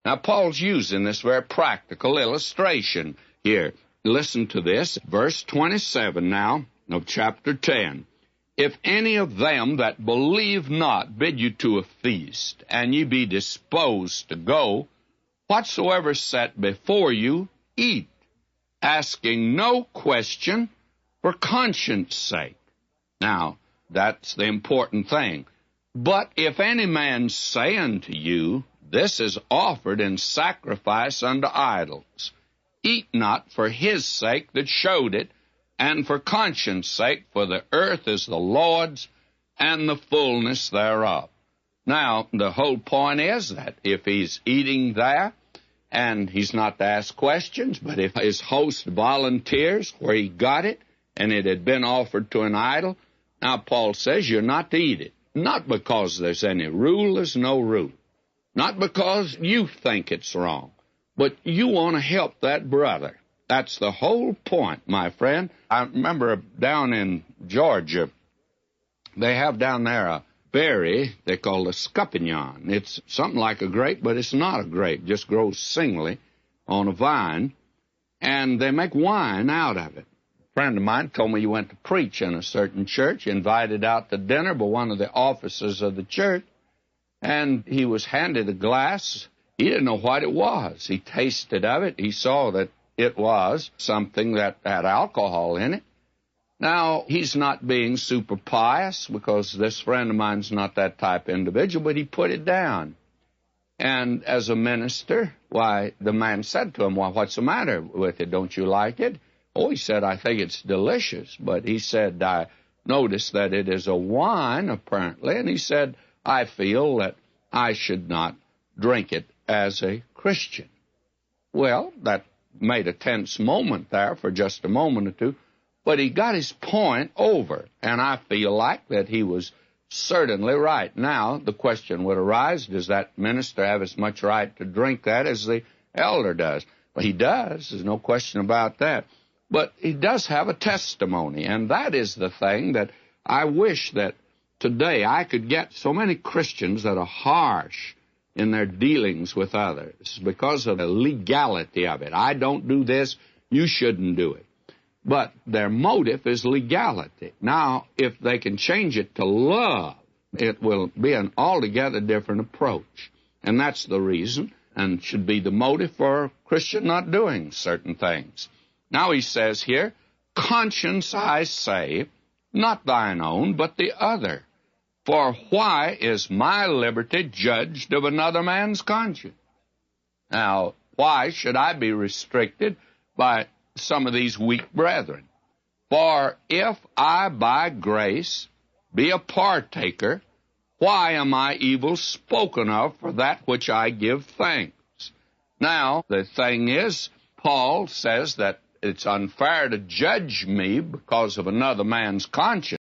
Now, Paul's using this very practical illustration here. Listen to this, verse 27 now of chapter 10. If any of them that believe not bid you to a feast, and ye be disposed to go, whatsoever set before you, eat, asking no question for conscience sake. Now, that's the important thing. But if any man say unto you, this is offered in sacrifice unto idols, eat not for his sake that showed it, and for conscience sake, for the earth is the Lord's, and the fullness thereof. Now, the whole point is that if he's eating there, and he's not to ask questions, but if his host volunteers where he got it, and it had been offered to an idol, now Paul says you're not to eat it. Not because there's any rule, there's no rule. Not because you think it's wrong, but you want to help that brother. That's the whole point, my friend. I remember down in Georgia, they have down there a berry they call the scuppignon. It's something like a grape, but it's not a grape. It just grows singly on a vine, and they make wine out of it. A friend of mine told me he went to preach in a certain church, invited out to dinner by one of the officers of the church, and he was handed a glass. He didn't know what it was. He tasted of it. He saw that it was something that had alcohol in it. Now, he's not being super pious because this friend of mine's not that type of individual, but he put it down. And as a minister, why, the man said to him, well, what's the matter with it? Don't you like it? Oh, he said, I think it's delicious. But he said, I noticed that it is a wine, apparently. And he said, I feel that I should not drink it as a Christian. Well, that made a tense moment there for just a moment or two, but he got his point over, and I feel like that he was certainly right. Now, the question would arise, does that minister have as much right to drink that as the elder does? Well, he does. There's no question about that. But he does have a testimony, and that is the thing that I wish that today I could get so many Christians that are harsh in their dealings with others because of the legality of it. I don't do this, you shouldn't do it. But their motive is legality. Now, if they can change it to love, it will be an altogether different approach. And that's the reason, and should be the motive for a Christian not doing certain things. Now he says here, conscience I say, not thine own, but the other. For why is my liberty judged of another man's conscience? Now, why should I be restricted by some of these weak brethren? For if I by grace be a partaker, why am I evil spoken of for that which I give thanks? Now, the thing is, Paul says that it's unfair to judge me because of another man's conscience.